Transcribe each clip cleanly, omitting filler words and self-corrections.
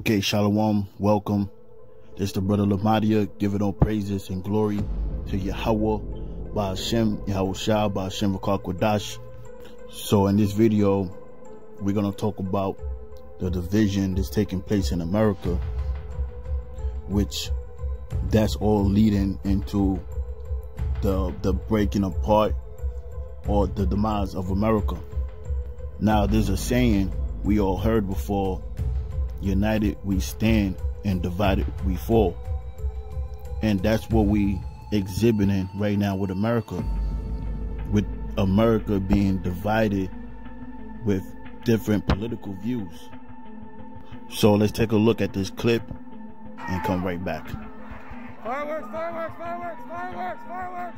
Okay, Shalom, welcome. This is the brother Lamadia, giving all praises and glory to Yahweh, Ba'ashem, Yahweh Shah, Ba'ashem V'Kwadash. So in this video, we're going to talk about the division that's taking place in America, which that's all leading into the breaking apart or the demise of America. Now, there's a saying we all heard before: united we stand and divided we fall. And that's what we exhibiting right now with America being divided with different political views. So let's take a look at this clip and come right back. Fireworks, fireworks, fireworks, fireworks, fireworks!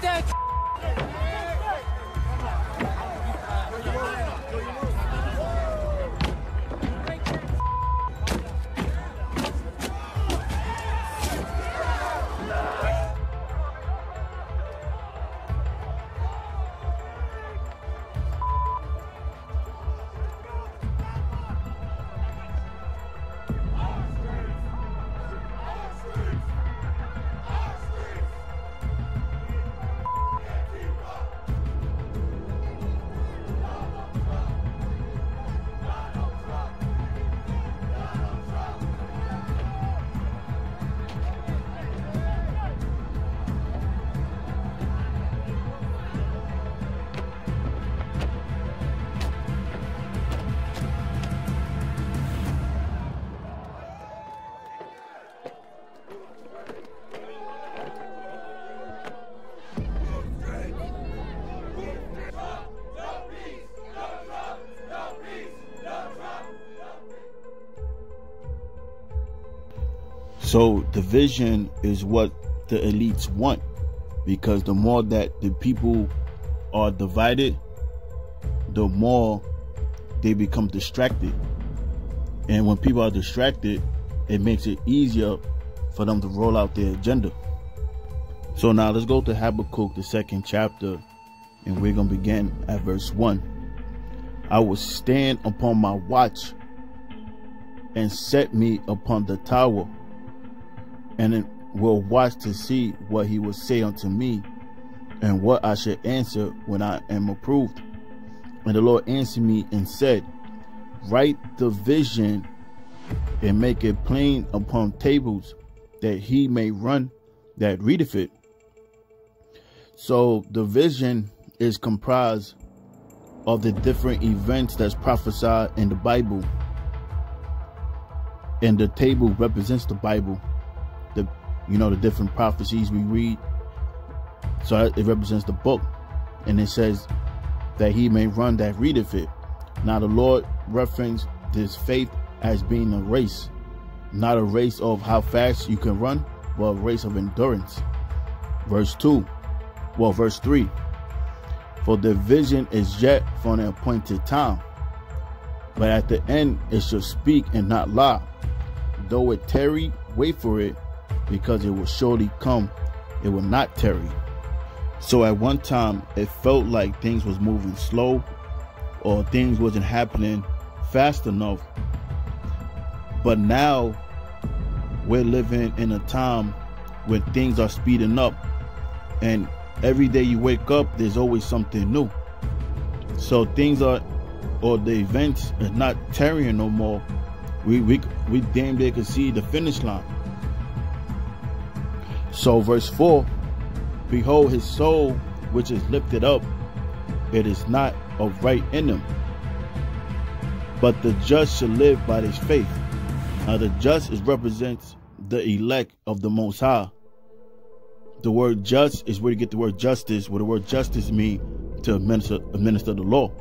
Yeah, So division is what the elites want, because the more that the people are divided, the more they become distracted. And when people are distracted, it makes it easier for them to roll out their agenda. So now let's go to Habakkuk, the 2nd chapter, and we're going to begin at verse 1. I will stand upon my watch and set me upon the tower, and it will watch to see what he will say unto me, and what I shall answer when I am approved. And the Lord answered me and said, write the vision and make it plain upon tables, that he may run that readeth it. So the vision is comprised of the different events that's prophesied in the Bible, and the table represents the Bible. The different prophecies we read. So it represents the book, and it says that he may run that readeth it. Now the Lord referenced this faith as being a race, not a race of how fast you can run, but a race of endurance. Verse 3. For the vision is yet for an appointed time, but at the end it shall speak and not lie. Though it tarry, wait for it, because it will surely come, it will not tarry. So at one time it felt like things was moving slow, or things wasn't happening fast enough. But now we're living in a time when things are speeding up, and every day you wake up, there's always something new. So things are, or the events are not tarrying no more. We damn near could see the finish line. So verse 4, behold, his soul which is lifted up, it is not of right in him. But the just shall live by his faith. Now the just represents the elect of the Most High. The word just is where you get the word justice, where the word justice means to administer the law.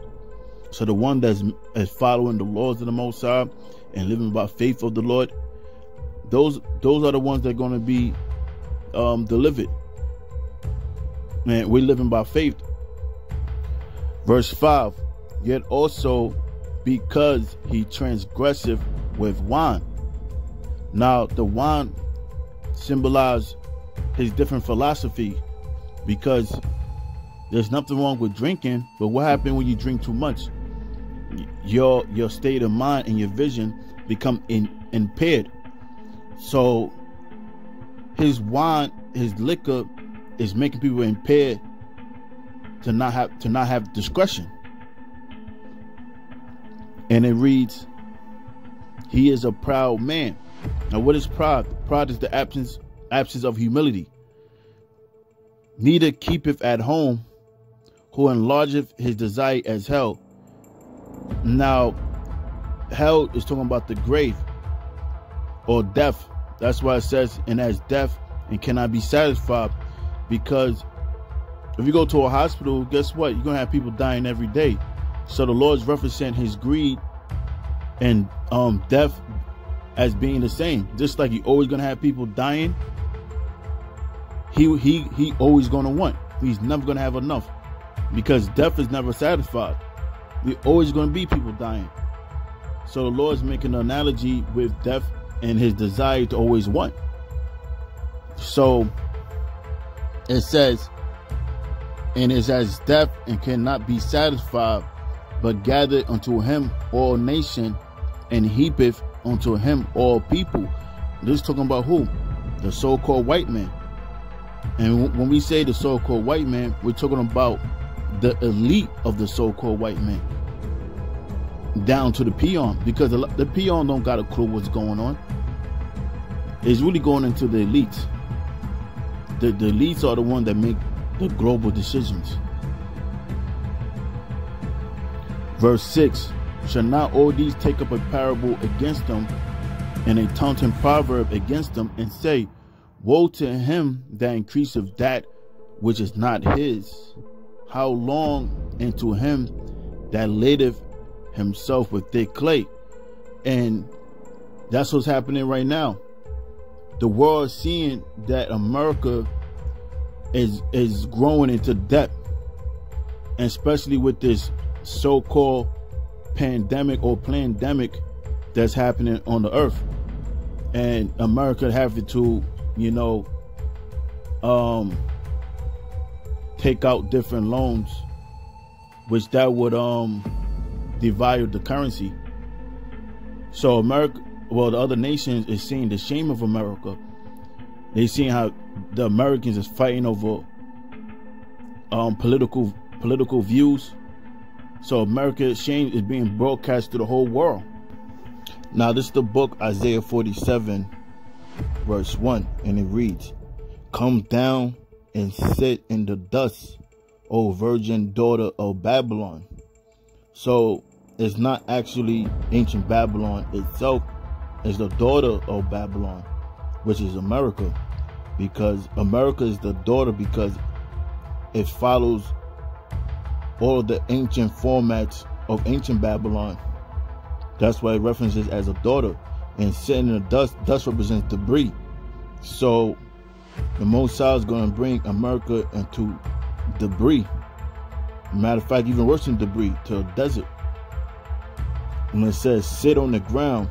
So the one that's following the laws of the Most High and living by faith of the Lord, those are the ones that are going to be delivered. Man, we're living by faith. Verse 5, yet also because he transgresseth with wine. Now the wine symbolizes his different philosophy, because there's nothing wrong with drinking, but what happens when you drink too much? Your state of mind and your vision become impaired. So his wine, his liquor, is making people impaired to not have discretion. And it reads, he is a proud man. Now what is pride? Pride is the absence of humility. Neither keepeth at home, who enlargeth his desire as hell. Now hell is talking about the grave or death. That's why it says, and as death and cannot be satisfied, because if you go to a hospital, guess what? You're gonna have people dying every day. So the Lord's referencing his greed and death as being the same. Just like he always gonna have people dying, he always gonna want. He's never gonna have enough, because death is never satisfied. We're always gonna be people dying. So the Lord's making an analogy with death and his desire to always want. So it says, and is as death and cannot be satisfied, but gathered unto him all nation, and heapeth unto him all people. This is talking about who? The so-called white man. And when we say the so-called white man, we're talking about the elite of the so-called white man, down to the peon, because the peon don't got a clue what's going on. It's really going into the elites. The elites are the ones that make the global decisions. Verse 6, shall not all these take up a parable against them, and a taunting proverb against them, and say, woe to him that increaseth that which is not his. How long into him that ladeth himself with thick clay. And that's what's happening right now. The world is seeing that America is growing into debt, and especially with this so-called pandemic or plandemic that's happening on the earth, and America having to, take out different loans, which that would devalue the currency. So America, well, the other nations is seeing the shame of America. They seeing how the Americans is fighting over political views. So America's shame is being broadcast to the whole world. Now this is the book Isaiah 47 verse 1, and it reads, come down and sit in the dust, O virgin daughter of Babylon. So it's not actually ancient Babylon itself, it's the daughter of Babylon, which is America, because America is the daughter because it follows all of the ancient formats of ancient Babylon. That's why it references as a daughter. And sitting in the dust represents debris. So the Most High is going to bring America into debris. Matter of fact, even worse than debris, to a desert. When it says, sit on the ground,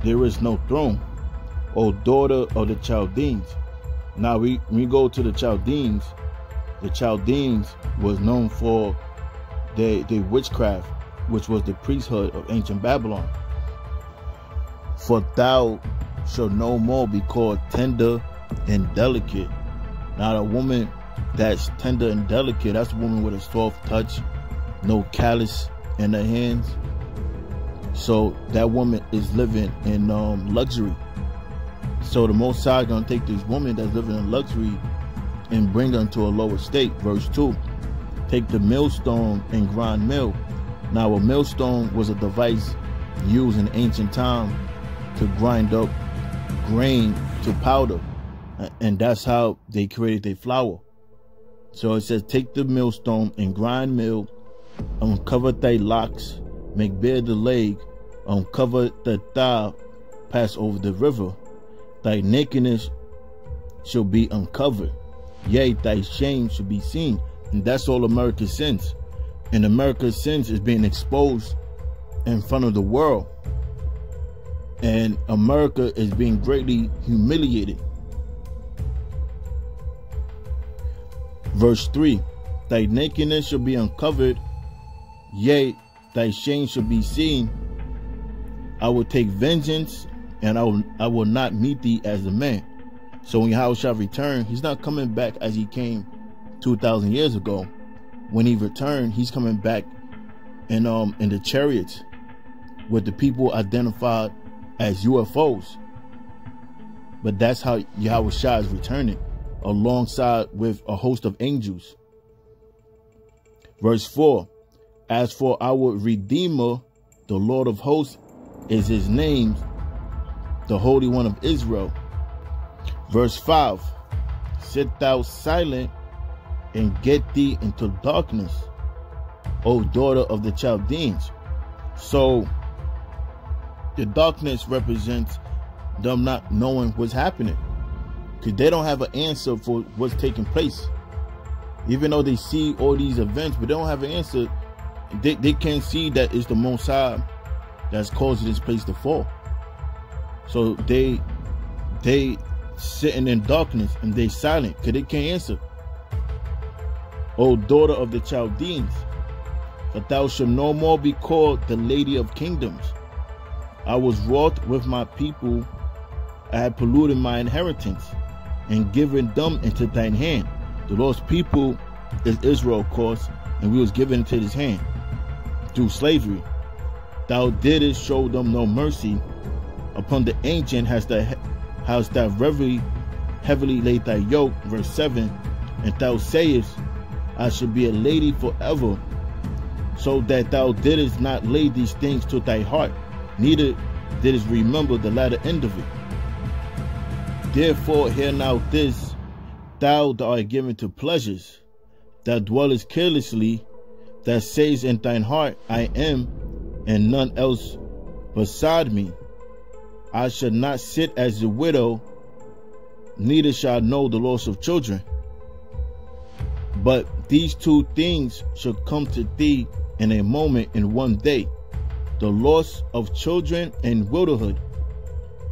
there is no throne, O daughter of the Chaldeans. Now we go to the Chaldeans. The Chaldeans was known for their witchcraft, which was the priesthood of ancient Babylon. For thou shalt no more be called tender and delicate. Now a woman that's tender and delicate, that's a woman with a soft touch, no callous in her hands. So that woman is living in luxury. So the Most High is going to take this woman that's living in luxury and bring her into a lower state. Verse 2, take the millstone and grind mill. Now a millstone was a device used in ancient time to grind up grain to powder. And that's how they created their flour. So it says, take the millstone and grind meal, uncover thy locks, make bare the leg, uncover the thigh, pass over the river. Thy nakedness shall be uncovered, yea, thy shame shall be seen. And that's all America's sins. And America's sins is being exposed in front of the world. And America is being greatly humiliated. Verse 3, thy nakedness shall be uncovered, yea, thy shame shall be seen. I will take vengeance, and I will not meet thee as a man. So when Yahweh shall return, he's not coming back as he came 2,000 years ago. When he returned, he's coming back in the chariots with the people identified as UFOs. But that's how Yahweh Shah is returning, alongside with a host of angels. Verse 4, as for our Redeemer, the Lord of hosts is his name, the Holy One of Israel. Verse 5, sit thou silent and get thee into darkness, O daughter of the Chaldeans. So the darkness represents them not knowing what's happening, because they don't have an answer for what's taking place. Even though they see all these events, but they don't have an answer. They can't see that it's the Most High that's causing this place to fall. So they sitting in darkness and they silent because they can't answer. O daughter of the Chaldeans, but thou shalt no more be called the Lady of Kingdoms. I was wroth with my people. I had polluted my inheritance and given them into thine hand. The Lord's people is Israel, of course, and we was given into his hand through slavery. Thou didst show them no mercy. Upon the ancient hast thou heavily laid thy yoke. Verse 7, and thou sayest, I shall be a lady forever, so that thou didst not lay these things to thy heart, neither didst remember the latter end of it. Therefore hear now this, thou that art given to pleasures, that dwellest carelessly, that sayest in thine heart, I am, and none else beside me. I shall not sit as a widow, neither shall I know the loss of children. But these two things shall come to thee in a moment, in one day, the loss of children and widowhood.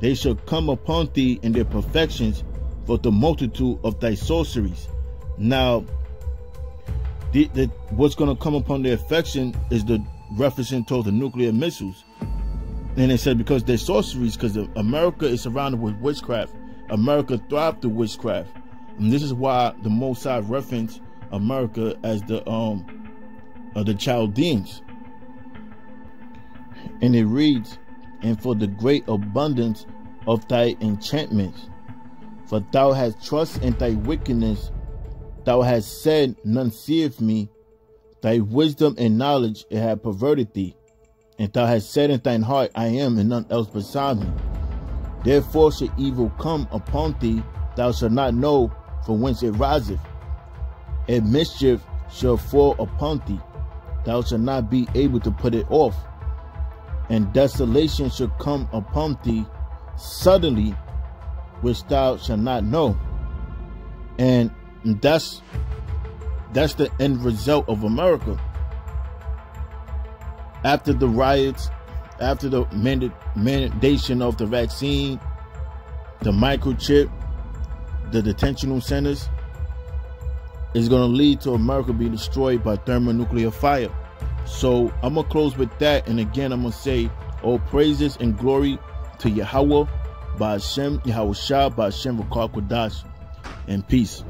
They shall come upon thee in their perfections, for the multitude of thy sorceries. Now, what's going to come upon their affection is the referencing to the nuclear missiles. And it said because they're sorceries, because America is surrounded with witchcraft. America thrived through witchcraft. And this is why the Most High referenced America as the Chaldeans. And it reads, and for the great abundance of thy enchantments, for thou hast trust in thy wickedness, thou hast said, none seeth me, thy wisdom and knowledge it hath perverted thee, and thou hast said in thine heart, I am, and none else beside me. Therefore shall evil come upon thee, thou shalt not know from whence it riseth, and mischief shall fall upon thee, thou shalt not be able to put it off, and desolation shall come upon thee suddenly, which thou shalt not know. And that's the end result of America. After the riots, after the mandation of the vaccine, the microchip, the detention centers, is going to lead to America being destroyed by thermonuclear fire. So I'm going to close with that. And again, I'm going to say, all praises and glory to Yahweh, by Hashem, Yahweh Shah, by Hashem, Rakar Kodash, and peace.